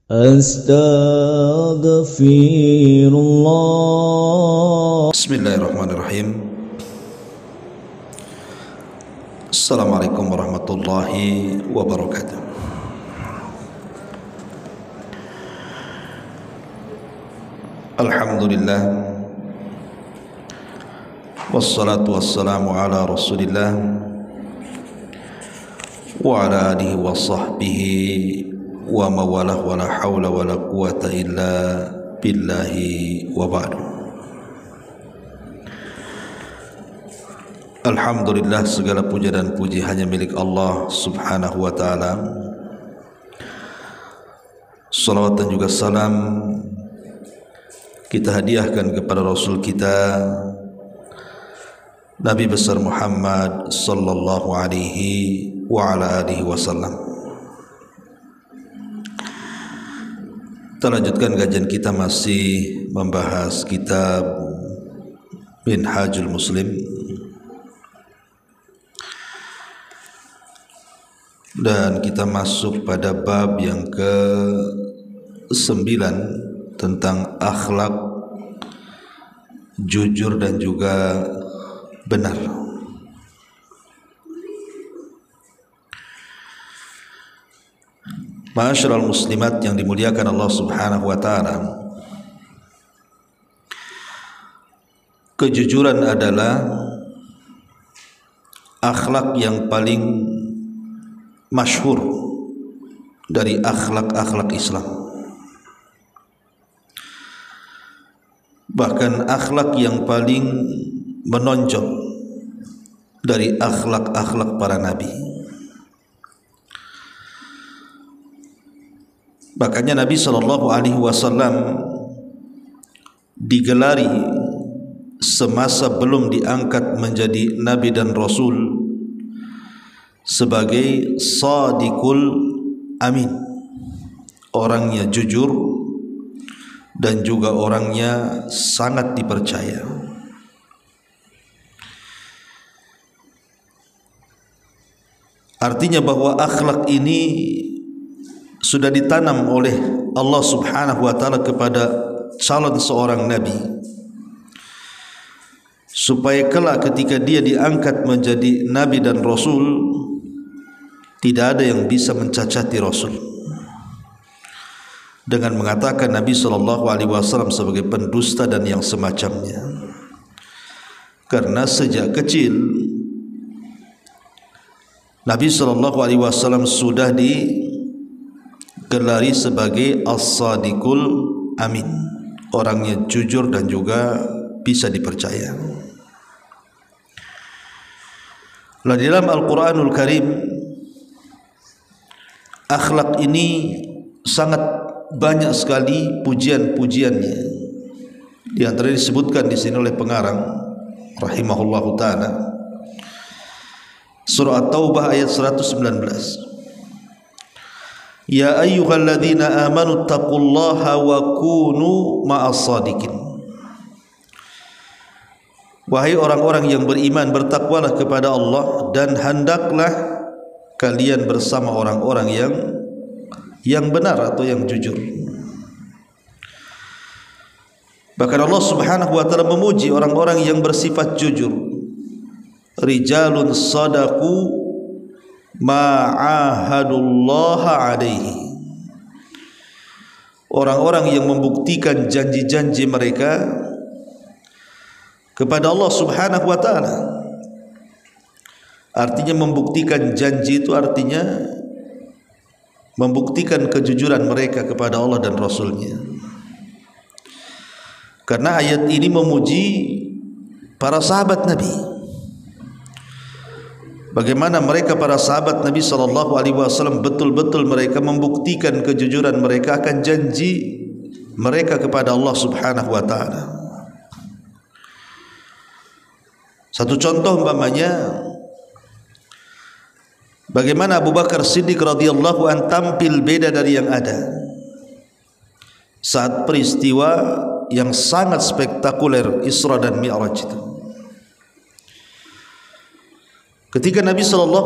Astaghfirullah. Bismillahirrahmanirrahim. Assalamualaikum warahmatullahi wabarakatuh. Alhamdulillah, wassalatu wassalamu ala rasulillah wa ala alihi wa sahbihi wa mawalah wa la hawla wa la quwata illa billahi wa ba'du. Alhamdulillah, segala puja dan puji hanya milik Allah subhanahu wa ta'ala. Salawat dan juga salam kita hadiahkan kepada Rasul kita Nabi besar Muhammad sallallahu alaihi wa ala alihi wasallam. Kita lanjutkan kajian kita, masih membahas kitab Minhajul Muslim, dan kita masuk pada bab yang ke-9 tentang akhlak jujur dan juga benar. Ma'asyiral muslimat yang dimuliakan Allah subhanahu wa ta'ala, kejujuran adalah akhlak yang paling masyhur dari akhlak-akhlak Islam. Bahkan akhlak yang paling menonjol dari akhlak-akhlak para nabi. Makanya Nabi sallallahu alaihi wasallam digelari semasa belum diangkat menjadi nabi dan rasul sebagai Shadiqul Amin, orangnya jujur dan juga orangnya sangat dipercaya. Artinya bahwa akhlak ini sudah ditanam oleh Allah subhanahu wa ta'ala kepada calon seorang nabi, supaya kelak ketika dia diangkat menjadi nabi dan rasul, tidak ada yang bisa mencacati rasul dengan mengatakan Nabi SAW sebagai pendusta dan yang semacamnya. Karena sejak kecil Nabi SAW sudah digelari sebagai As-Sadiqul Amin, orangnya jujur dan juga bisa dipercaya. Lalu dalam Al-Quranul Karim, akhlak ini sangat banyak sekali pujian-pujiannya. Di antara disebutkan di sini oleh pengarang rahimahullahu taala, surah At-Taubah ayat 119. Ya ayyuhalladzina amanu taqullaha wa kunu ma'as sadiqin. Wahai orang-orang yang beriman, bertakwalah kepada Allah dan hendaklah kalian bersama orang-orang yang benar atau yang jujur. Bahkan Allah subhanahu wa ta'ala memuji orang-orang yang bersifat jujur. Rijalun sadaqu ma'ahadullaha alaihi, orang-orang yang membuktikan janji-janji mereka kepada Allah subhanahu wa ta'ala. Artinya membuktikan janji itu artinya membuktikan kejujuran mereka kepada Allah dan Rasulnya. Karena ayat ini memuji para sahabat Nabi, bagaimana mereka para sahabat Nabi SAW betul-betul mereka membuktikan kejujuran mereka akan janji mereka kepada Allah subhanahu wa ta'ala. Satu contoh umpamanya, bagaimana Abu Bakar Siddiq radhiyallahu an tampil beda dari yang ada saat peristiwa yang sangat spektakuler Isra dan Mi'raj itu. Ketika Nabi SAW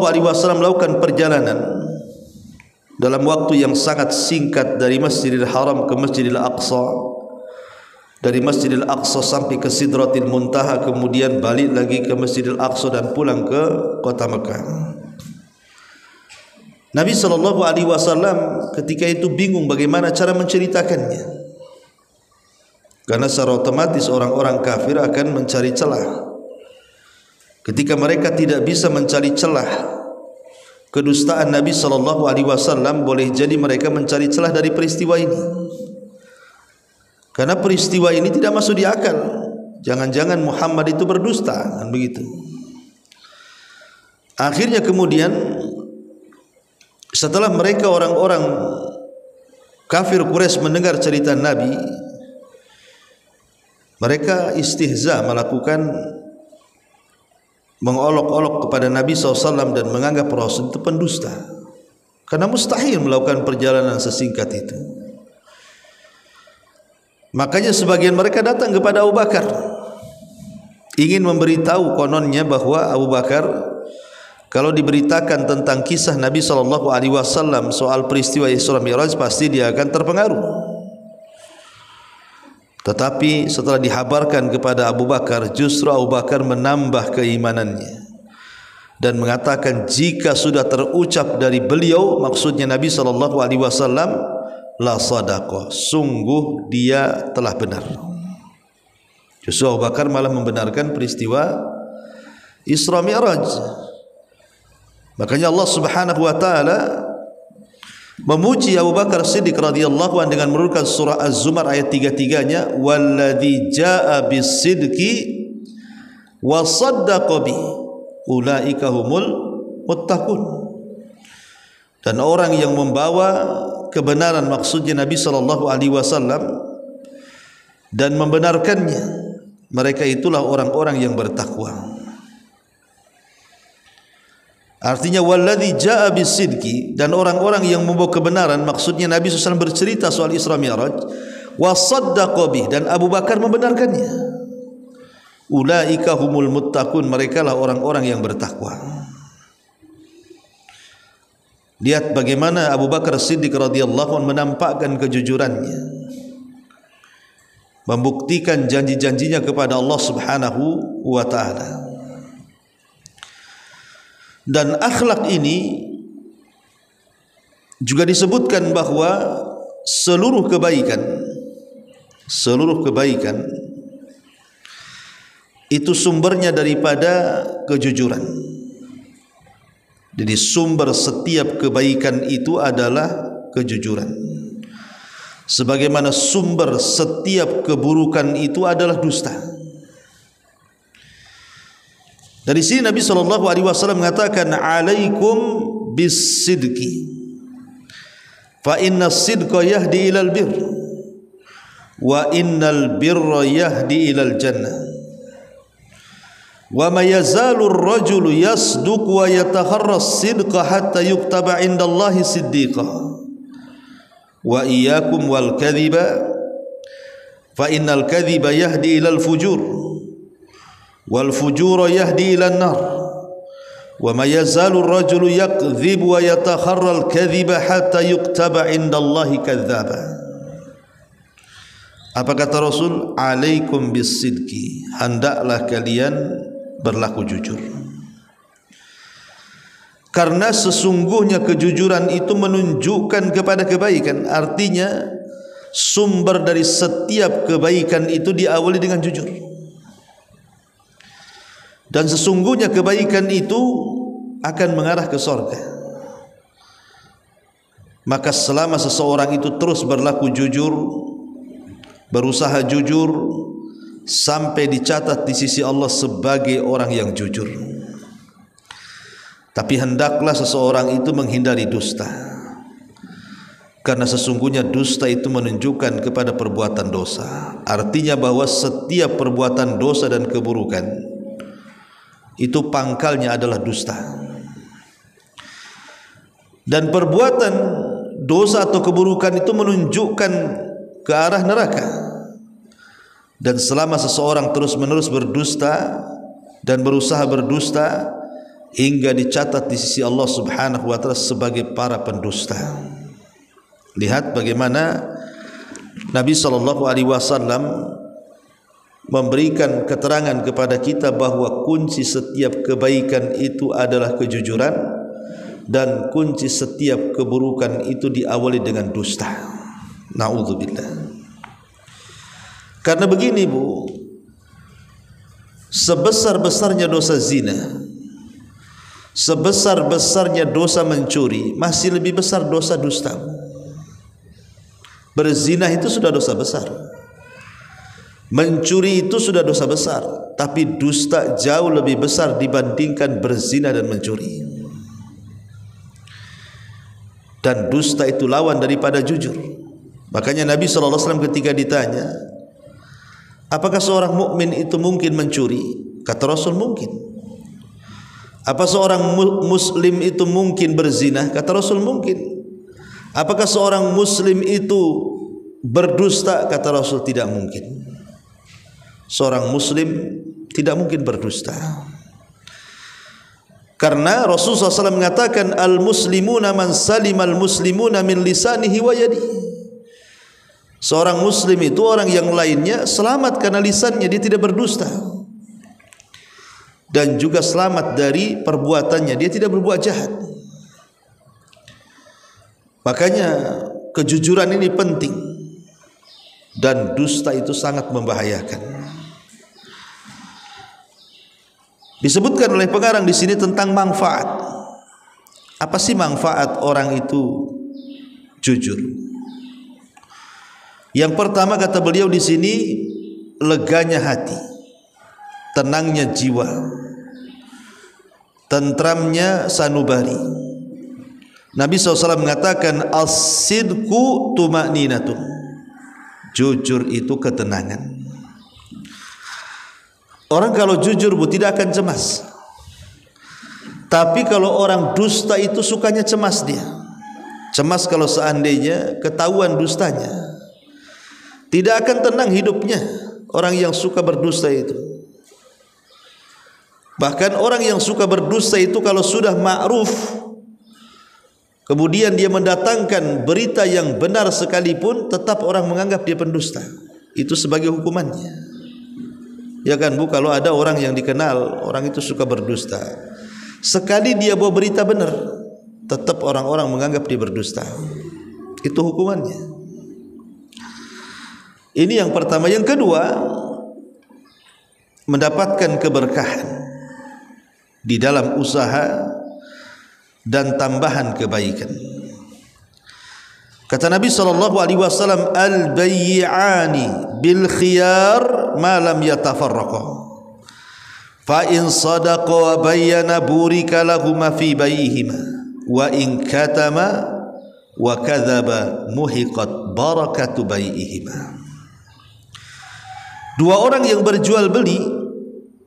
melakukan perjalanan dalam waktu yang sangat singkat dari Masjidil Haram ke Masjidil Aqsa, dari Masjidil Aqsa sampai ke Sidratil Muntaha, kemudian balik lagi ke Masjidil Aqsa dan pulang ke kota Mekah. Nabi SAW ketika itu bingung bagaimana cara menceritakannya, karena secara otomatis orang-orang kafir akan mencari celah. Ketika mereka tidak bisa mencari celah kedustaan Nabi SAW, boleh jadi mereka mencari celah dari peristiwa ini, karena peristiwa ini tidak masuk di akal. Jangan-jangan Muhammad itu berdusta, kan begitu. Akhirnya kemudian setelah mereka orang-orang kafir Quraisy mendengar cerita Nabi, mereka istihza, melakukan mengolok-olok kepada Nabi SAW dan menganggap Rasul itu pendusta, karena mustahil melakukan perjalanan sesingkat itu. Makanya sebagian mereka datang kepada Abu Bakar, ingin memberitahu kononnya bahwa Abu Bakar kalau diberitakan tentang kisah Nabi SAW soal peristiwa Isra Mi'raj, pasti dia akan terpengaruh. Tetapi setelah dihabarkan kepada Abu Bakar, justru Abu Bakar menambah keimanannya dan mengatakan, jika sudah terucap dari beliau, maksudnya Nabi SAW, la sadaqah, sungguh dia telah benar. Justru Abu Bakar malah membenarkan peristiwa Isra Mi'raj. Makanya Allah Subhanahu wa taala memuji Abu Bakar Siddiq radhiyallahu anhu dengan menurunkan surah Az-Zumar ayat 3-3-nya, walladzi jaa bis-sidqi wa saddaqa bi ulaika humul muttaqun. Dan orang yang membawa kebenaran, maksudnya Nabi SAW, dan membenarkannya, mereka itulah orang-orang yang bertakwa. Artinya walladzi jaa bis-sidqi, dan orang-orang yang membawa kebenaran, maksudnya Nabi SAW bercerita soal Isra Mi'raj, wa saddaqa bih, dan Abu Bakar membenarkannya. Ulaika humul muttaqun, mereka lah orang-orang yang bertakwa. Lihat bagaimana Abu Bakar Siddiq radhiyallahu anhu menampakkan kejujurannya, membuktikan janji-janjinya kepada Allah Subhanahu wa taala. Dan akhlak ini juga disebutkan bahwa seluruh kebaikan itu sumbernya daripada kejujuran. Jadi sumber setiap kebaikan itu adalah kejujuran, sebagaimana sumber setiap keburukan itu adalah dusta. Dari sini Nabi SAW mengatakan, alaikum bis-sidqi fa inna as-sidqa yahdi ilal birr wa innal birra yahdi ilal jannah wa ma yazalu ar-rajulu yasduq wa yataharra as-sidqa hatta yuktaba indallahi siddiqa wa iyyakum wal kadhiba fa innal kadhiba yahdi ilal fujur wal fujura yahdi ila an-nar wa ma yazalu ar-rajulu yakdhibu wa yatakharra al-kadhiba hatta yuktaba indallahi kadzdzaba. Apa kata Rasul? Alaikum bis-sidqi, hendaklah kalian berlaku jujur, karena sesungguhnya kejujuran itu menunjukkan kepada kebaikan. Artinya sumber dari setiap kebaikan itu diawali dengan jujur. Dan sesungguhnya kebaikan itu akan mengarah ke surga. Maka selama seseorang itu terus berlaku jujur, berusaha jujur, sampai dicatat di sisi Allah sebagai orang yang jujur. Tapi hendaklah seseorang itu menghindari dusta, karena sesungguhnya dusta itu menunjukkan kepada perbuatan dosa. Artinya bahwa setiap perbuatan dosa dan keburukan itu pangkalnya adalah dusta. Dan perbuatan dosa atau keburukan itu menunjukkan ke arah neraka. Dan selama seseorang terus-menerus berdusta dan berusaha berdusta, hingga dicatat di sisi Allah Subhanahu wa taala sebagai para pendusta. Lihat bagaimana Nabi sallallahu alaihi wasallam memberikan keterangan kepada kita bahwa kunci setiap kebaikan itu adalah kejujuran dan kunci setiap keburukan itu diawali dengan dusta. Na'udzubillah. Karena begini Bu, sebesar-besarnya dosa zina, sebesar-besarnya dosa mencuri, masih lebih besar dosa dusta. Berzina itu sudah dosa besar, mencuri itu sudah dosa besar, tapi dusta jauh lebih besar dibandingkan berzina dan mencuri. Dan dusta itu lawan daripada jujur. Makanya Nabi SAW ketika ditanya, apakah seorang mukmin itu mungkin mencuri? Kata Rasul, mungkin. Apa seorang muslim itu mungkin berzina? Kata Rasul, mungkin. Apakah seorang muslim itu berdusta? Kata Rasul, tidak mungkin. Seorang muslim tidak mungkin berdusta. Karena Rasulullah SAW mengatakan, al-muslimuna man salimal muslimuna min lisanihi wa yadihi. Seorang muslim itu orang yang lainnya selamat karena lisannya, dia tidak berdusta, dan juga selamat dari perbuatannya, dia tidak berbuat jahat. Makanya kejujuran ini penting, dan dusta itu sangat membahayakan. Disebutkan oleh pengarang di sini tentang manfaat. Apa sih manfaat orang itu jujur? Yang pertama kata beliau di sini, leganya hati, tenangnya jiwa, tentramnya sanubari. Nabi SAW mengatakan, as-sidqu tuma'ninatun. Jujur itu ketenangan. Orang kalau jujur Bu tidak akan cemas. Tapi kalau orang dusta itu sukanya cemas dia. Cemas kalau seandainya ketahuan dustanya. Tidak akan tenang hidupnya orang yang suka berdusta itu. Bahkan orang yang suka berdusta itu kalau sudah ma'ruf, kemudian dia mendatangkan berita yang benar sekalipun, tetap orang menganggap dia pendusta. Itu sebagai hukumannya. Ya kan Bu, kalau ada orang yang dikenal, orang itu suka berdusta, sekali dia bawa berita benar, tetap orang-orang menganggap dia berdusta. Itu hukumannya. Ini yang pertama. Yang kedua, mendapatkan keberkahan di dalam usaha dan tambahan kebaikan. Kata Nabi SAW, al-bayyi'ani bil khiyar ma lam yatafarraqa, fa in sadaqa wa bayyana burika lahuma fi bayyihima, wa in katama wa kadzaba muhiqat barakatu bayyihima. Dua orang yang berjual beli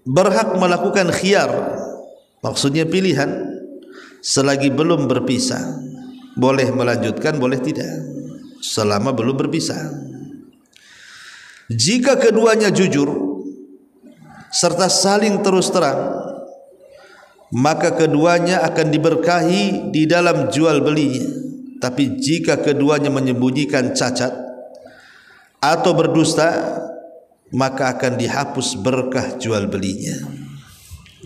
berhak melakukan khiyar, maksudnya pilihan, selagi belum berpisah. Boleh melanjutkan, boleh tidak, selama belum berpisah. Jika keduanya jujur serta saling terus terang, maka keduanya akan diberkahi di dalam jual belinya. Tapi jika keduanya menyembunyikan cacat atau berdusta, maka akan dihapus berkah jual belinya.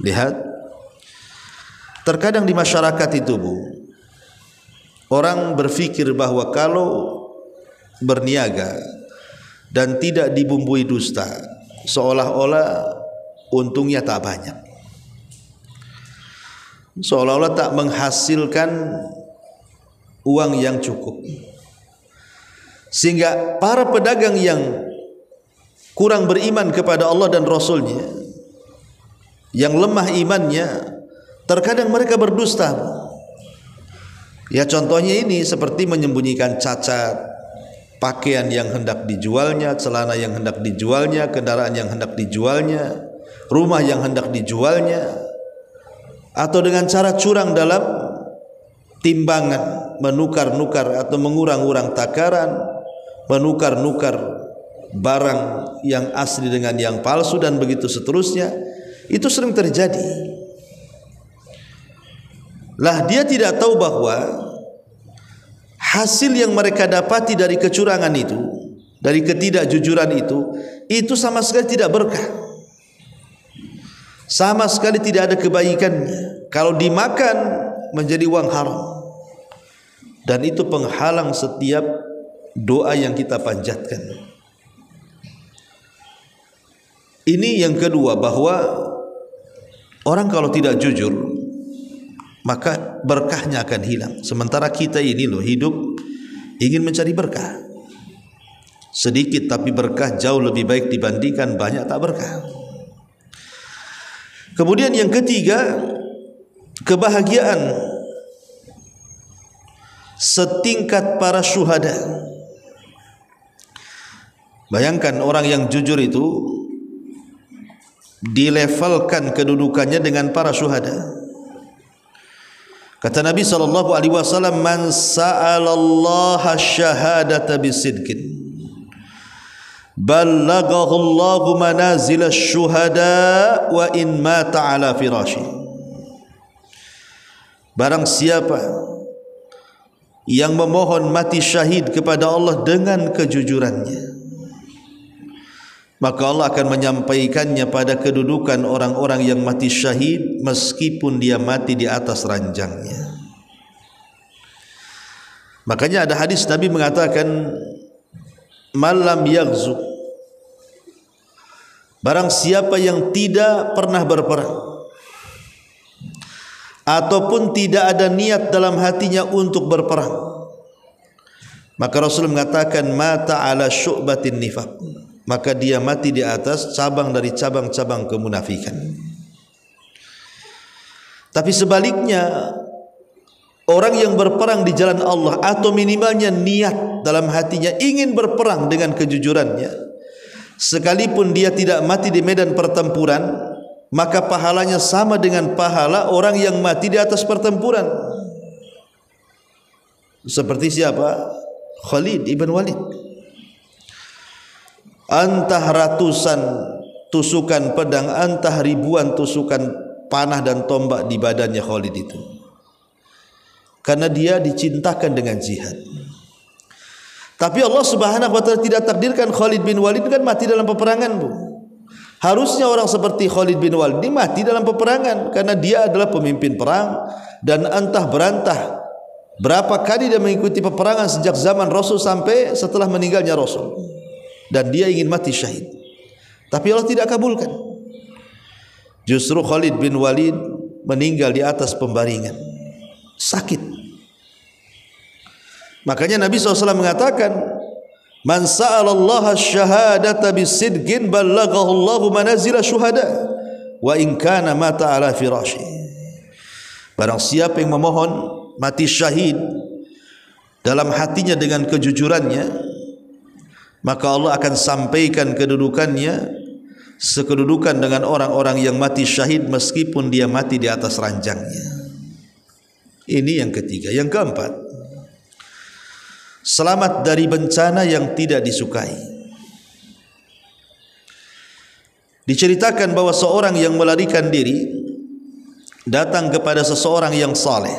Lihat, terkadang di masyarakat itu Bu, orang berpikir bahwa kalau berniaga dan tidak dibumbui dusta, seolah-olah untungnya tak banyak, seolah-olah tak menghasilkan uang yang cukup. Sehingga para pedagang yang kurang beriman kepada Allah dan Rasulnya, yang lemah imannya, terkadang mereka berdusta. Ya contohnya ini, seperti menyembunyikan cacat, pakaian yang hendak dijualnya, celana yang hendak dijualnya, kendaraan yang hendak dijualnya, rumah yang hendak dijualnya, atau dengan cara curang dalam timbangan, menukar-nukar atau mengurang-urang takaran, menukar-nukar barang yang asli dengan yang palsu, dan begitu seterusnya. Itu sering terjadi. Lah dia tidak tahu bahwa hasil yang mereka dapati dari kecurangan itu, dari ketidakjujuran itu sama sekali tidak berkah. Sama sekali tidak ada kebaikannya. Kalau dimakan menjadi uang haram. Dan itu penghalang setiap doa yang kita panjatkan. Ini yang kedua, bahwa orang kalau tidak jujur maka berkahnya akan hilang. Sementara kita ini loh hidup ingin mencari berkah. Sedikit tapi berkah jauh lebih baik dibandingkan banyak tak berkah. Kemudian yang ketiga, kebahagiaan setingkat para syuhada. Bayangkan orang yang jujur itu dilevelkan kedudukannya dengan para syuhada. Kata Nabi SAW, man sa'alallaha syahadata bisidqin ballaghahu Allahu manazil asy-syuhada wa in mata ala firashi. Barang siapa yang memohon mati syahid kepada Allah dengan kejujurannya, maka Allah akan menyampaikannya pada kedudukan orang-orang yang mati syahid meskipun dia mati di atas ranjangnya. Makanya ada hadis Nabi mengatakan, malam yaghzu, barang siapa yang tidak pernah berperang ataupun tidak ada niat dalam hatinya untuk berperang, maka Rasul mengatakan mata ala syu'batin nifaq, maka dia mati di atas cabang dari cabang-cabang kemunafikan. Tapi sebaliknya, orang yang berperang di jalan Allah atau minimalnya niat dalam hatinya ingin berperang dengan kejujurannya, sekalipun dia tidak mati di medan pertempuran, maka pahalanya sama dengan pahala orang yang mati di atas pertempuran. Seperti siapa? Khalid ibn Walid. Entah ratusan tusukan pedang, entah ribuan tusukan panah dan tombak di badannya Khalid itu, karena dia dicintakan dengan jihad. Tapi Allah Subhanahu wa taala tidak takdirkan Khalid bin Walid kan mati dalam peperangan, Bu. Harusnya orang seperti Khalid bin Walid ini mati dalam peperangan, karena dia adalah pemimpin perang, dan entah berantah berapa kali dia mengikuti peperangan sejak zaman Rasul sampai setelah meninggalnya Rasul, dan dia ingin mati syahid. Tapi Allah tidak kabulkan. Justru Khalid bin Walid meninggal di atas pembaringan, sakit. Makanya Nabi SAW mengatakan, man sa'alallaha syahadata bisidqin ballaghahu Allahu manazila syuhada wa in kana mata ala firashi. Barang siapa yang memohon mati syahid dalam hatinya dengan kejujurannya, maka Allah akan sampaikan kedudukannya sekedudukan dengan orang-orang yang mati syahid meskipun dia mati di atas ranjangnya. Ini yang ketiga. Yang keempat, selamat dari bencana yang tidak disukai. Diceritakan bahwa seorang yang melarikan diri datang kepada seseorang yang saleh.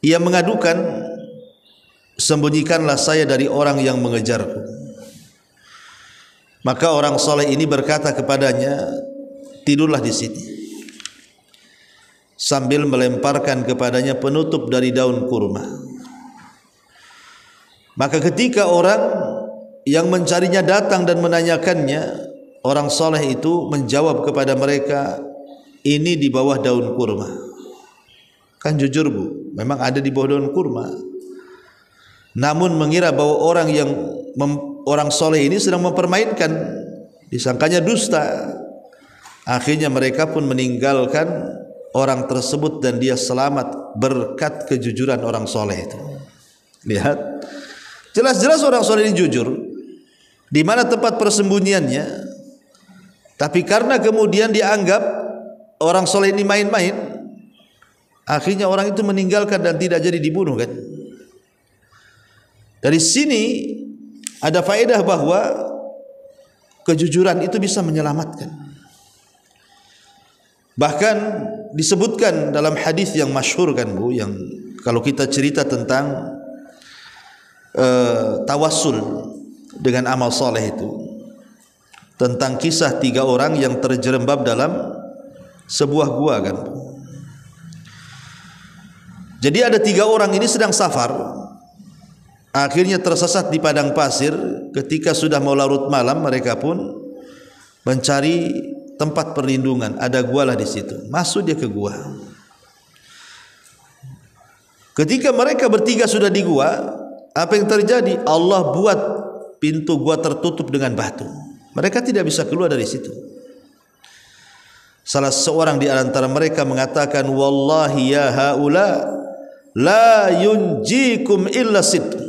Ia mengadukan, sembunyikanlah saya dari orang yang mengejarku. Maka orang saleh ini berkata kepadanya, tidurlah di sini, sambil melemparkan kepadanya penutup dari daun kurma. Maka ketika orang yang mencarinya datang dan menanyakannya, orang saleh itu menjawab kepada mereka, ini di bawah daun kurma. Kan jujur, Bu, memang ada di bawah daun kurma. Namun mengira bahwa orang soleh ini sedang mempermainkan, disangkanya dusta. Akhirnya mereka pun meninggalkan orang tersebut dan dia selamat berkat kejujuran orang soleh itu. Lihat, jelas-jelas orang soleh ini jujur di mana tempat persembunyiannya, tapi karena kemudian dianggap orang soleh ini main-main, akhirnya orang itu meninggalkan dan tidak jadi dibunuh, kan? Dari sini ada faedah bahwa kejujuran itu bisa menyelamatkan. Bahkan disebutkan dalam hadis yang masyhur kan Bu, yang kalau kita cerita tentang tawassul dengan amal soleh itu, tentang kisah 3 orang yang terjerembab dalam sebuah gua kan Bu. Jadi ada 3 orang ini sedang safar, akhirnya tersesat di padang pasir. Ketika sudah mau larut malam, mereka pun mencari tempat perlindungan. Ada gua lah di situ. Masuk dia ke gua. Ketika mereka bertiga sudah di gua, apa yang terjadi? Allah buat pintu gua tertutup dengan batu. Mereka tidak bisa keluar dari situ. Salah seorang di antara mereka mengatakan, "Wallahi ya haula la yunjikum illa sidq.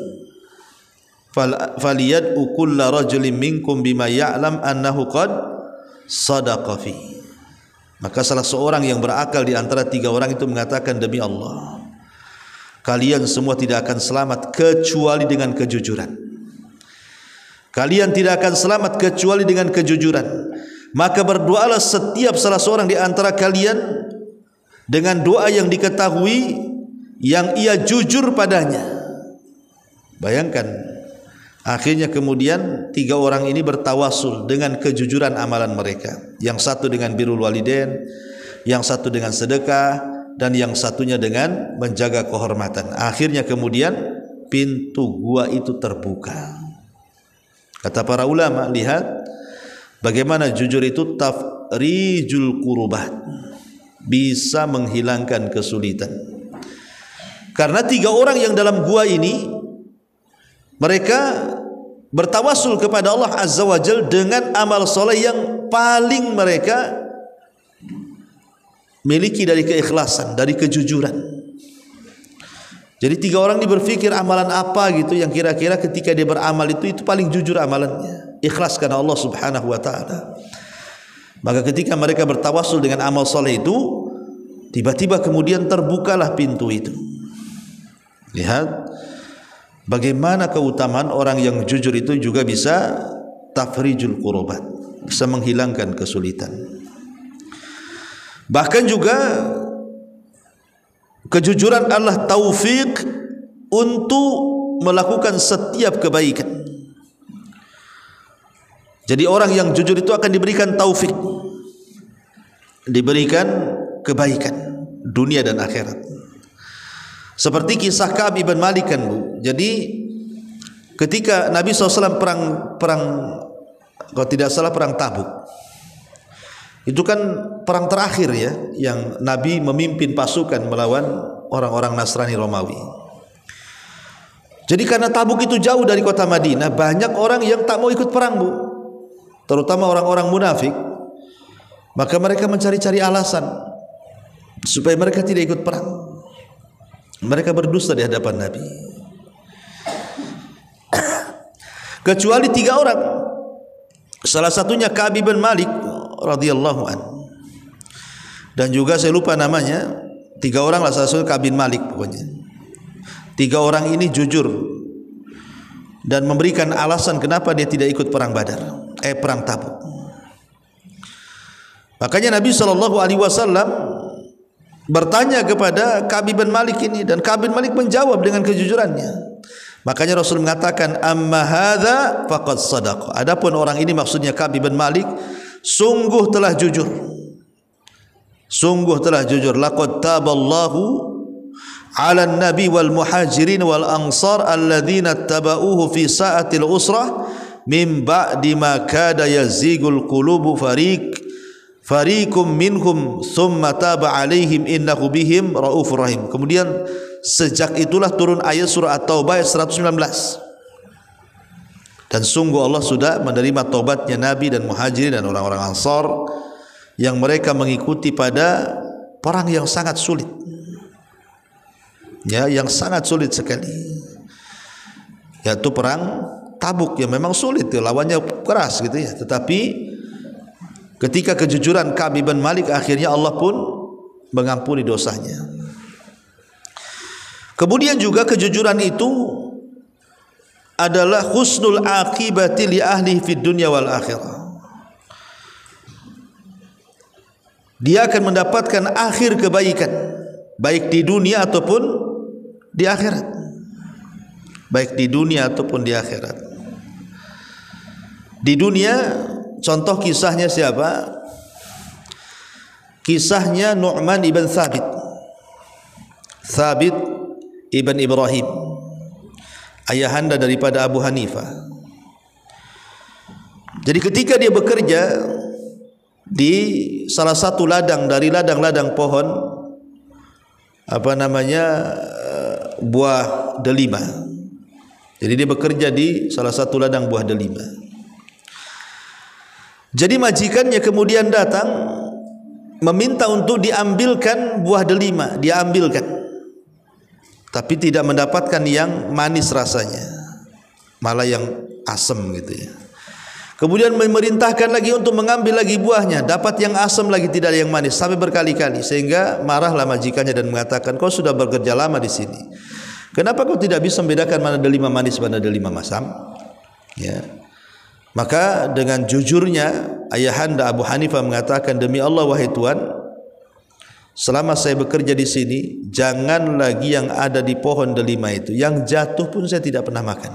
Faliyad'u kulla rajulin minkum bima ya'lam annahu qad sadaqa fi." Maka salah seorang yang berakal di antara 3 orang itu mengatakan, "Demi Allah, kalian semua tidak akan selamat kecuali dengan kejujuran. Kalian tidak akan selamat kecuali dengan kejujuran. Maka berdoalah setiap salah seorang di antara kalian dengan doa yang diketahui yang ia jujur padanya." Bayangkan, akhirnya kemudian 3 orang ini bertawasul dengan kejujuran amalan mereka. Yang satu dengan birrul walidain, yang satu dengan sedekah, dan yang satunya dengan menjaga kehormatan. Akhirnya kemudian pintu gua itu terbuka. Kata para ulama, lihat bagaimana jujur itu tafrijul kurubat, bisa menghilangkan kesulitan. Karena 3 orang yang dalam gua ini, mereka bertawasul kepada Allah Azza wa Jalla dengan amal soleh yang paling mereka miliki dari keikhlasan, dari kejujuran. Jadi 3 orang ini berfikir amalan apa gitu yang kira-kira ketika dia beramal itu paling jujur amalannya, ikhlas karena Allah Subhanahu wa taala. Maka ketika mereka bertawasul dengan amal soleh itu, tiba-tiba kemudian terbukalah pintu itu. Lihat bagaimana keutamaan orang yang jujur itu juga bisa tafrijul kurubat, bisa menghilangkan kesulitan. Bahkan juga kejujuran adalah taufik untuk melakukan setiap kebaikan. Jadi orang yang jujur itu akan diberikan taufik, diberikan kebaikan dunia dan akhirat. Seperti kisah Ka'ab bin Malik kan Bu. Jadi ketika Nabi SAW perang kalau tidak salah perang Tabuk, itu kan perang terakhir ya, yang Nabi memimpin pasukan melawan orang-orang Nasrani Romawi. Jadi karena Tabuk itu jauh dari kota Madinah, banyak orang yang tak mau ikut perang Bu, terutama orang-orang munafik. Maka mereka mencari-cari alasan supaya mereka tidak ikut perang. Mereka berdusta di hadapan Nabi. Kecuali 3 orang. Salah satunya Ka'ab bin Malik radhiyallahu anhu, dan juga saya lupa namanya. 3 orang lah, salah satunya Ka'ab bin Malik pokoknya. 3 orang ini jujur dan memberikan alasan kenapa dia tidak ikut perang Badar, perang Tabuk. Makanya Nabi SAW bertanya kepada Ka'ab bin Malik ini, dan Ka'ab bin Malik menjawab dengan kejujurannya. Makanya Rasul mengatakan, "Amma hadza faqad shadaqa." Adapun orang ini, maksudnya Ka'ab bin Malik, sungguh telah jujur. Sungguh telah jujur. Laqad taballahu 'alan nabi wal muhajirin wal ansar alladzina tabauhu fi sa'atil usrah min ba'di ma kada yazigul qulubu fariqum minhum thumma taba 'alaihim innahu bihim raufur rahim. Kemudian sejak itulah turun ayat surah At-Taubah ayat 119. Dan sungguh Allah sudah menerima taubatnya Nabi dan Muhajirin dan orang-orang Ansar yang mereka mengikuti pada perang yang sangat sulit, ya, yang sangat sulit sekali, yaitu perang Tabuk, yang memang sulit, ya, lawannya keras gitu ya. Tetapi ketika kejujuran Ka'ab bin Malik, akhirnya Allah pun mengampuni dosanya. Kemudian juga kejujuran itu adalah husnul aqibati li ahli fid dunya wal akhirah. dia akan mendapatkan akhir kebaikan, baik di dunia ataupun di akhirat. Baik di dunia ataupun di akhirat. Di dunia, contoh kisahnya siapa? Kisahnya Nu'man ibn Thabit. Thabit ibn Ibrahim, ayahanda daripada Abu Hanifah. Jadi ketika dia bekerja di salah satu ladang dari ladang-ladang pohon, buah delima. Jadi dia bekerja di salah satu ladang buah delima. Jadi majikannya kemudian datang meminta untuk diambilkan buah delima, dia ambilkan, tapi tidak mendapatkan yang manis rasanya, malah yang asam gitu ya. Kemudian memerintahkan lagi untuk mengambil lagi buahnya, dapat yang asam lagi, tidak ada yang manis, sampai berkali-kali, sehingga marahlah majikannya dan mengatakan, kau sudah bekerja lama di sini, kenapa kau tidak bisa membedakan mana delima manis mana delima masam? Ya. Maka dengan jujurnya ayahanda Abu Hanifah mengatakan, demi Allah wahai Tuan, selama saya bekerja di sini, jangan lagi yang ada di pohon delima itu, yang jatuh pun saya tidak pernah makan.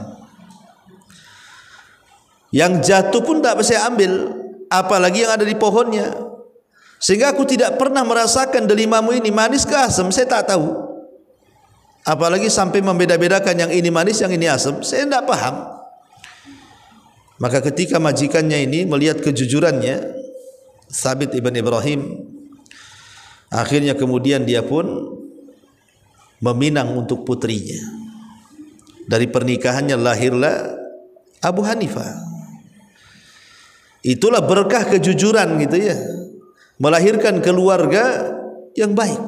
Yang jatuh pun tak saya ambil, apalagi yang ada di pohonnya. Sehingga aku tidak pernah merasakan delimamu ini manis ke asam, saya tak tahu. Apalagi sampai membeda-bedakan yang ini manis, yang ini asam, saya tidak paham. Maka ketika majikannya ini melihat kejujurannya, Thabit ibn Ibrahim, akhirnya kemudian dia pun meminang untuk putrinya. Dari pernikahannya lahirlah Abu Hanifah. Itulah berkah kejujuran gitu ya, melahirkan keluarga yang baik.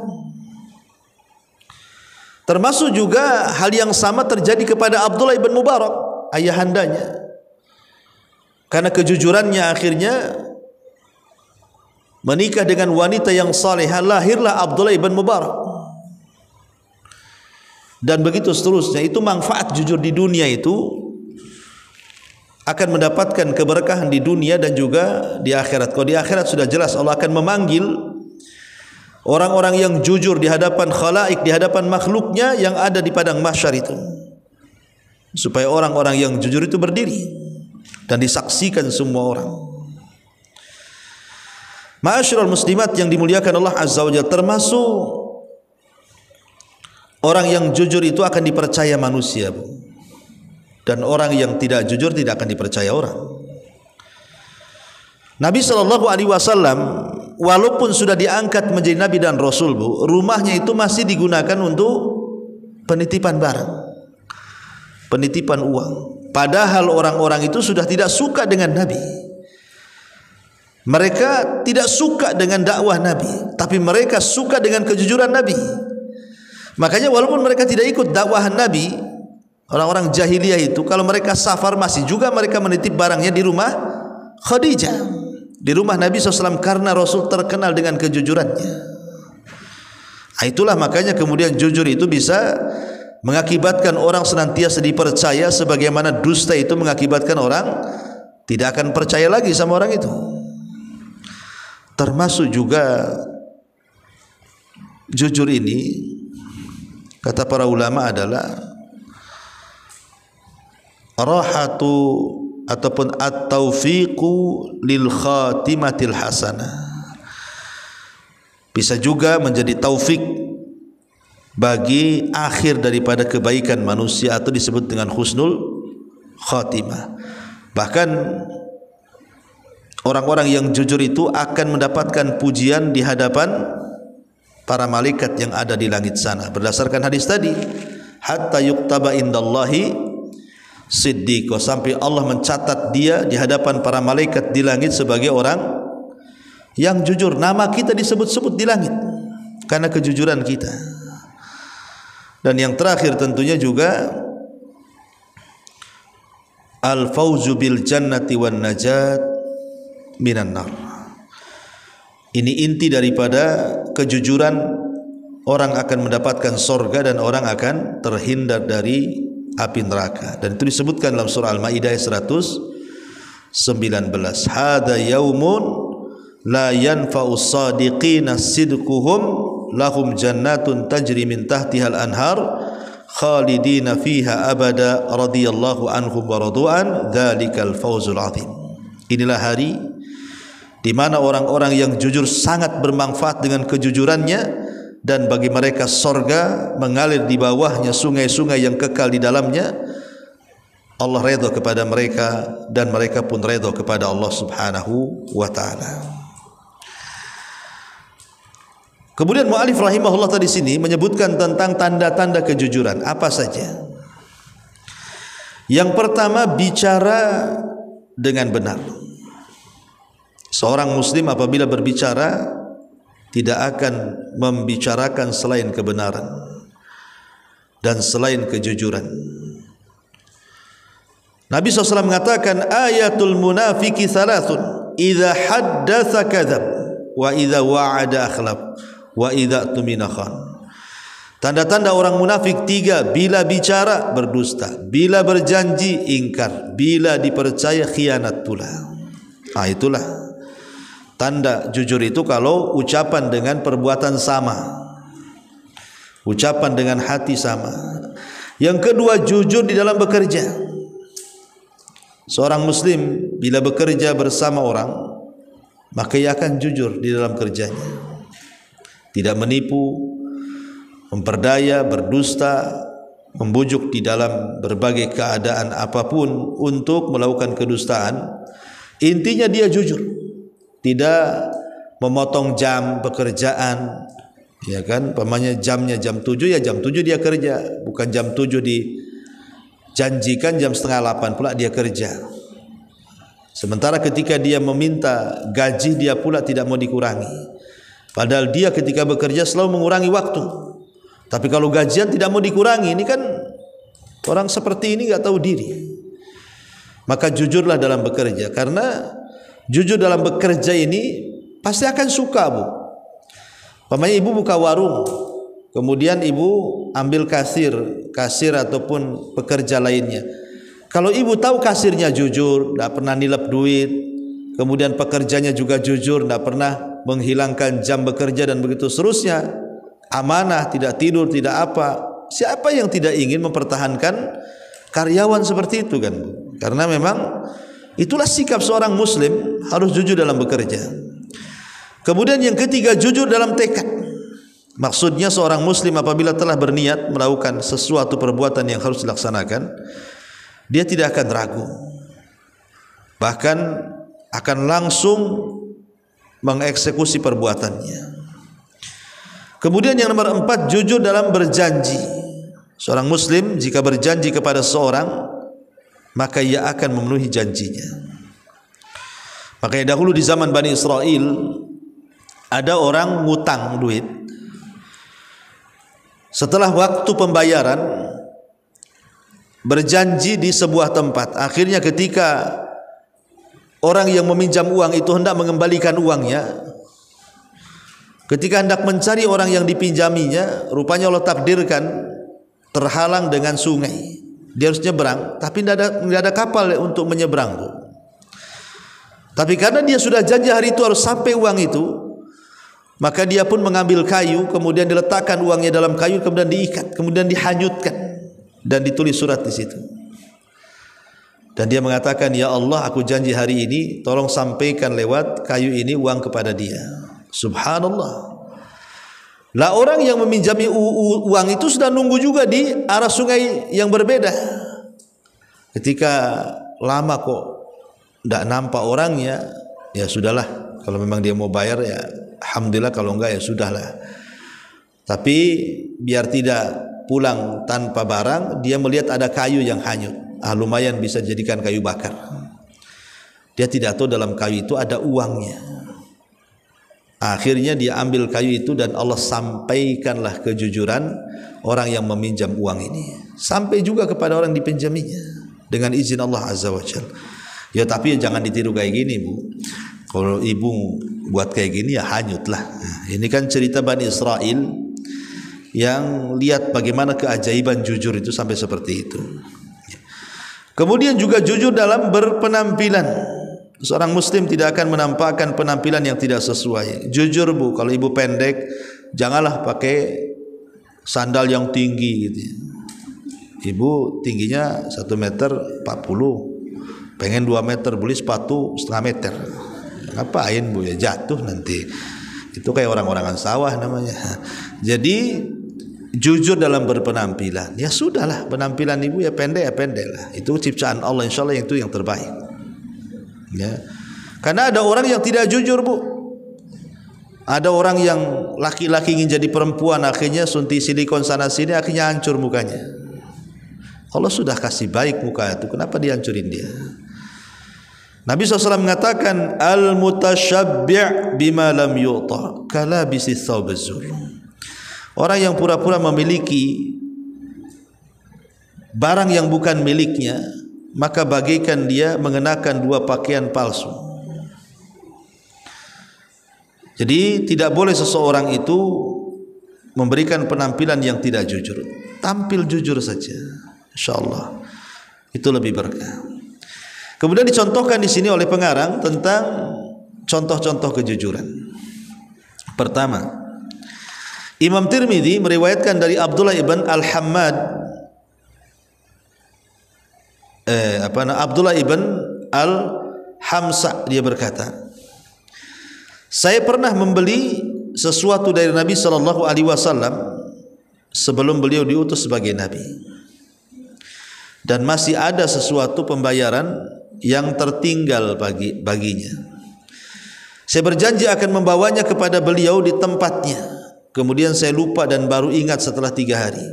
Termasuk juga hal yang sama terjadi kepada Abdullah ibn Mubarak, ayahandanya. Karena kejujurannya akhirnya menikah dengan wanita yang salehah, lahirlah Abdullah ibn Mubarak. Dan begitu seterusnya. Itu manfaat jujur di dunia itu akan mendapatkan keberkahan di dunia dan juga di akhirat. Kalau di akhirat sudah jelas Allah akan memanggil orang-orang yang jujur di hadapan khalaik, di hadapan makhluknya yang ada di padang mahsyar itu, supaya orang-orang yang jujur itu berdiri dan disaksikan semua orang. Ma'asyiral muslimat yang dimuliakan Allah Azza wa Jalla, termasuk orang yang jujur itu akan dipercaya manusia, Bu. Dan orang yang tidak jujur tidak akan dipercaya orang. Nabi SAW walaupun sudah diangkat menjadi Nabi dan Rasul, Bu, rumahnya itu masih digunakan untuk penitipan barang, penitipan uang. Padahal orang-orang itu sudah tidak suka dengan Nabi. Mereka tidak suka dengan dakwah Nabi, tapi mereka suka dengan kejujuran Nabi. Makanya walaupun mereka tidak ikut dakwahan Nabi, orang-orang jahiliyah itu kalau mereka safar masih juga mereka menitip barangnya di rumah Khadijah, di rumah Nabi SAW, karena Rasul terkenal dengan kejujurannya. Itulah makanya kemudian jujur itu bisa mengakibatkan orang senantiasa dipercaya, sebagaimana dusta itu mengakibatkan orang tidak akan percaya lagi sama orang itu. Termasuk juga jujur ini, kata para ulama, adalah rahatu ataupun at-taufiqu lil khatimatil hasanah. Bisa juga menjadi taufik bagi akhir daripada kebaikan manusia, atau disebut dengan husnul khatimah. Bahkan orang-orang yang jujur itu akan mendapatkan pujian di hadapan para malaikat yang ada di langit sana, berdasarkan hadis tadi, hatta yuktaba indallahi siddiqo, sampai Allah mencatat dia di hadapan para malaikat di langit sebagai orang yang jujur. Nama kita disebut-sebut di langit karena kejujuran kita. Dan yang terakhir tentunya juga al-fauzu bil jannati wan najat minan nar. Ini inti daripada kejujuran, orang akan mendapatkan sorga dan orang akan terhindar dari api neraka. Dan itu disebutkan dalam surah Al-Maidah 119. Hada yaumun la yanfa'us sadiqina sidquhum lahum jannatun tajri min tahtiha al-anhar khalidina fiha abada radhiyallahu anhum wa radu'an dzalikal fawzul azim. Inilah hari di mana orang-orang yang jujur sangat bermanfaat dengan kejujurannya, dan bagi mereka sorga mengalir di bawahnya sungai-sungai yang kekal di dalamnya. Allah redha kepada mereka dan mereka pun redha kepada Allah Subhanahu wa taala. Kemudian mu'alif rahimahullah tadi sini menyebutkan tentang tanda-tanda kejujuran. Apa saja? Yang pertama, bicara dengan benar. Seorang muslim apabila berbicara tidak akan membicarakan selain kebenaran dan selain kejujuran. Nabi SAW mengatakan, ayatul munafiki thalathun, idza haddatsa kadzab, wa idza wa'ada akhlaf, wa idza tumina khan. Tanda-tanda orang munafik tiga: bila bicara berdusta, bila berjanji ingkar, bila dipercaya khianat pula. Itulah tanda jujur itu, kalau ucapan dengan perbuatan sama, ucapan dengan hati sama. Yang kedua, jujur di dalam bekerja. Seorang muslim bila bekerja bersama orang, maka ia akan jujur di dalam kerjanya, tidak menipu, memperdaya, berdusta, membujuk di dalam berbagai keadaan apapun untuk melakukan kedustaan. Intinya dia jujur, tidak memotong jam pekerjaan, ya kan? Pamannya jamnya jam 7, ya jam 7 dia kerja, bukan jam 7 dijanjikan jam setengah 8 pula dia kerja. Sementara ketika dia meminta gaji, dia pula tidak mau dikurangi, padahal dia ketika bekerja selalu mengurangi waktu. Tapi kalau gajian tidak mau dikurangi, ini kan orang seperti ini nggak tahu diri. Maka jujurlah dalam bekerja, karena jujur dalam bekerja ini pasti akan suka, Bu. Pamannya ibu buka warung, kemudian ibu ambil kasir ataupun pekerja lainnya. Kalau ibu tahu kasirnya jujur, tidak pernah nilep duit, kemudian pekerjanya juga jujur, tidak pernah menghilangkan jam bekerja dan begitu seterusnya, amanah, tidak tidur, tidak apa, siapa yang tidak ingin mempertahankan karyawan seperti itu kan, Bu? Karena memang itulah sikap seorang muslim, harus jujur dalam bekerja. Kemudian yang ketiga, jujur dalam tekad. Maksudnya seorang muslim apabila telah berniat melakukan sesuatu perbuatan yang harus dilaksanakan, dia tidak akan ragu, bahkan akan langsung mengeksekusi perbuatannya. Kemudian yang nomor 4, jujur dalam berjanji. Seorang muslim jika berjanji kepada seorang, maka ia akan memenuhi janjinya. Makanya dahulu di zaman Bani Israel ada orang ngutang duit. Setelah waktu pembayaran berjanji di sebuah tempat. Akhirnya ketika orang yang meminjam uang itu hendak mengembalikan uangnya, ketika hendak mencari orang yang dipinjaminya, rupanya Allah takdirkan terhalang dengan sungai. Dia harus nyebrang, tapi tidak ada kapal untuk menyeberang, Bu. Tapi karena dia sudah janji hari itu harus sampai uang itu, maka dia pun mengambil kayu, kemudian diletakkan uangnya dalam kayu, kemudian diikat, kemudian dihanyutkan, dan ditulis surat di situ. Dan dia mengatakan, ya Allah, aku janji hari ini tolong sampaikan lewat kayu ini uang kepada dia. Subhanallah. Lah orang yang meminjami uang itu sudah nunggu juga di arah sungai yang berbeda. Ketika lama kok tidak nampak orangnya, ya sudahlah. Kalau memang dia mau bayar, ya alhamdulillah, kalau enggak ya sudahlah. Tapi biar tidak pulang tanpa barang, dia melihat ada kayu yang hanyut. Lumayan bisa jadikan kayu bakar. Dia tidak tahu dalam kayu itu ada uangnya. Akhirnya dia ambil kayu itu dan Allah sampaikanlah kejujuran orang yang meminjam uang ini, sampai juga kepada orang dipinjaminya dengan izin Allah Azza wa Jalla. Ya tapi jangan ditiru kayak gini, Bu. Kalau ibu buat kayak gini ya hanyutlah. Ini kan cerita Bani Israel yang lihat bagaimana keajaiban jujur itu sampai seperti itu. Kemudian juga jujur dalam berpenampilan. Seorang muslim tidak akan menampakkan penampilan yang tidak sesuai. Jujur Bu, kalau ibu pendek janganlah pakai sandal yang tinggi gitu. Ibu tingginya 1 meter 40, pengen 2 meter, beli sepatu setengah meter. Ngapain Bu, ya jatuh nanti. Itu kayak orang-orangan sawah namanya. Jadi jujur dalam berpenampilan. Ya sudahlah, penampilan ibu ya pendek lah. Itu ciptaan Allah, insyaallah itu yang terbaik. Ya. Karena ada orang yang tidak jujur Bu. Ada orang yang laki-laki ingin jadi perempuan, akhirnya suntik silikon sana sini, akhirnya hancur mukanya. Allah sudah kasih baik muka itu, kenapa dihancurin dia? Nabi SAW mengatakan, al-mutashabbi' bima lam yu'ta kalabisi thawb az-zur. Orang yang pura-pura memiliki barang yang bukan miliknya, maka bagaikan dia mengenakan 2 pakaian palsu. Jadi tidak boleh seseorang itu memberikan penampilan yang tidak jujur. Tampil jujur saja, insyaallah itu lebih berkah. Kemudian dicontohkan di sini oleh pengarang tentang contoh-contoh kejujuran. Pertama, Imam Tirmidzi meriwayatkan dari Abdullah ibn Al-Hammad, Abdullah ibn Al-Hamsa, dia berkata, saya pernah membeli sesuatu dari Nabi sallallahu alaihi wasallam sebelum beliau diutus sebagai nabi, dan masih ada sesuatu pembayaran yang tertinggal baginya. Saya berjanji akan membawanya kepada beliau di tempatnya. Kemudian saya lupa dan baru ingat setelah 3 hari.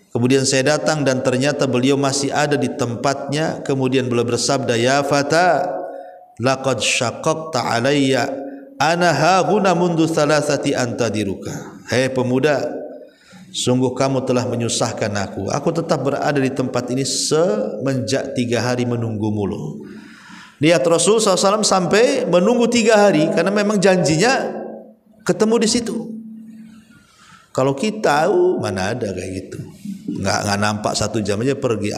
Kemudian saya datang dan ternyata beliau masih ada di tempatnya. Kemudian beliau bersabda, ya fata, laqad syaqqaqta alayya ana haghuna mundu thalathati antadiruka. Hei pemuda, sungguh kamu telah menyusahkan aku. Aku tetap berada di tempat ini semenjak 3 hari menunggumu loh. Niat Rasul SAW sampai menunggu 3 hari karena memang janjinya ketemu di situ. Kalau kita mana ada kayak gitu, nggak nampak 1 jam aja pergi,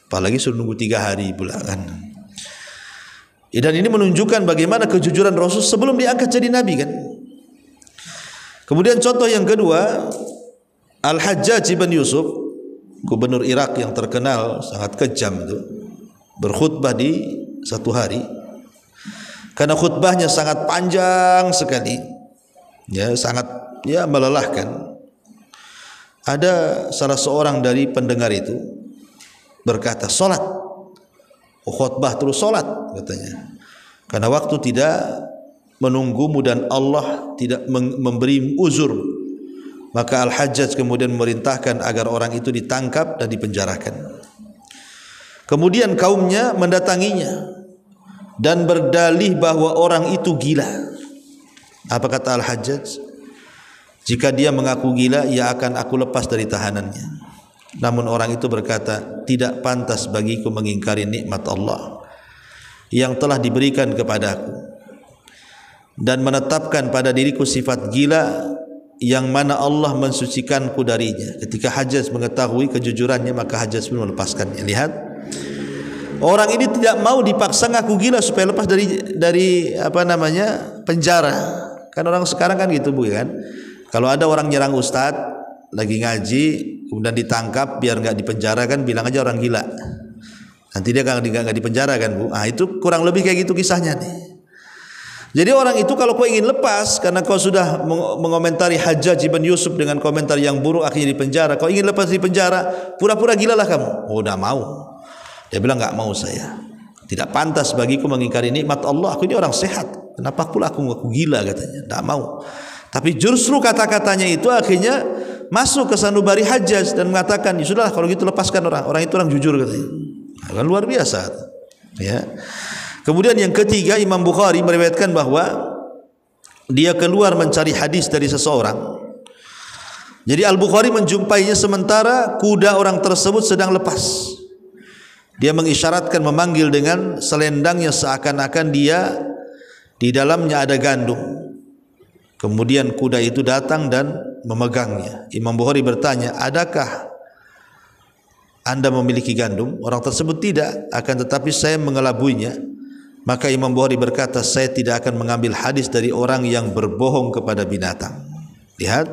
apalagi suruh nunggu 3 hari pula kan. Dan ini menunjukkan bagaimana kejujuran Rasul sebelum diangkat jadi nabi kan. Kemudian contoh yang kedua, Al-Hajjaj bin Yusuf, gubernur Irak yang terkenal sangat kejam itu, berkhutbah di 1 hari. Karena khutbahnya sangat panjang sekali, ya sangat melelahkan. Ada salah seorang dari pendengar itu berkata, "Salat." Khutbah terus salat katanya. Karena waktu tidak menunggumu dan Allah tidak memberi uzur. Maka Al-Hajjaj kemudian memerintahkan agar orang itu ditangkap dan dipenjarakan. Kemudian kaumnya mendatanginya dan berdalih bahwa orang itu gila. Apa kata Al-Hajjaj? Jika dia mengaku gila, ia akan aku lepas dari tahanannya. Namun orang itu berkata, tidak pantas bagiku mengingkari nikmat Allah yang telah diberikan kepadaku dan menetapkan pada diriku sifat gila yang mana Allah mensucikanku darinya. Ketika Hajjaj mengetahui kejujurannya, maka Hajjaj pun melepaskannya. Lihat, orang ini tidak mau dipaksa ngaku gila supaya lepas dari penjara. Kan orang sekarang kan gitu Bu kan. Kalau ada orang nyerang ustadz lagi ngaji kemudian ditangkap, biar nggak dipenjara kan bilang aja orang gila. Nanti dia nggak dipenjara kan Bu. Itu kurang lebih kayak gitu kisahnya nih. Jadi orang itu kalau kau ingin lepas karena kau sudah mengomentari Hajjaj bin Yusuf dengan komentar yang buruk, akhirnya dipenjara. Kau ingin lepas di penjara, pura-pura gila lah kamu. Oh, udah mau. Dia bilang nggak mau saya. Tidak pantas bagiku mengingkari nikmat Allah. Aku ini orang sehat. Kenapa pula aku gila katanya? Tidak mau. Tapi justru kata-katanya itu akhirnya masuk ke sanubari Hajjaj dan mengatakan, ya sudahlah kalau gitu lepaskan orang itu orang jujur katanya. Kan luar biasa. Ya. Kemudian yang ketiga, Imam Bukhari meriwayatkan bahwa dia keluar mencari hadis dari seseorang. Jadi Al-Bukhari menjumpainya sementara kuda orang tersebut sedang lepas. Dia mengisyaratkan, memanggil dengan selendangnya seakan-akan dia di dalamnya ada gandum. Kemudian kuda itu datang dan memegangnya. Imam Bukhari bertanya, adakah Anda memiliki gandum? Orang tersebut tidak, akan tetapi saya mengelabuinya Maka Imam Bukhari berkata, saya tidak akan mengambil hadis dari orang yang berbohong kepada binatang. Lihat,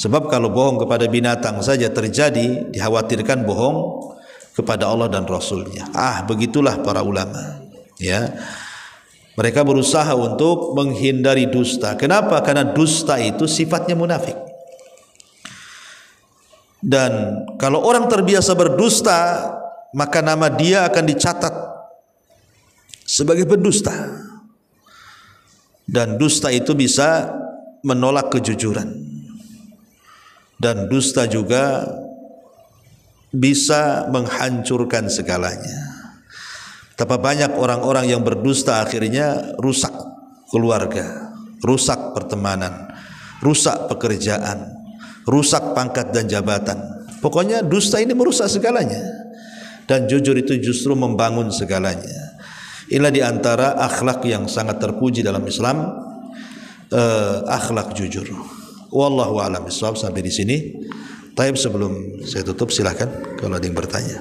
sebab kalau bohong kepada binatang saja terjadi, dikhawatirkan bohong kepada Allah dan Rasulnya. Begitulah para ulama. Ya, mereka berusaha untuk menghindari dusta. Kenapa? Karena dusta itu sifatnya munafik. Dan kalau orang terbiasa berdusta, maka nama dia akan dicatat sebagai pendusta. Dan dusta itu bisa menolak kejujuran. Dan dusta juga bisa menghancurkan segalanya. Betapa banyak orang-orang yang berdusta akhirnya rusak keluarga, rusak pertemanan, rusak pekerjaan, rusak pangkat dan jabatan. Pokoknya dusta ini merusak segalanya. Dan jujur itu justru membangun segalanya. Inilah diantara akhlak yang sangat terpuji dalam Islam, akhlak jujur. Wallahu a'lam bishawab. Sampai di sini. Taib, sebelum saya tutup silakan kalau ada yang bertanya.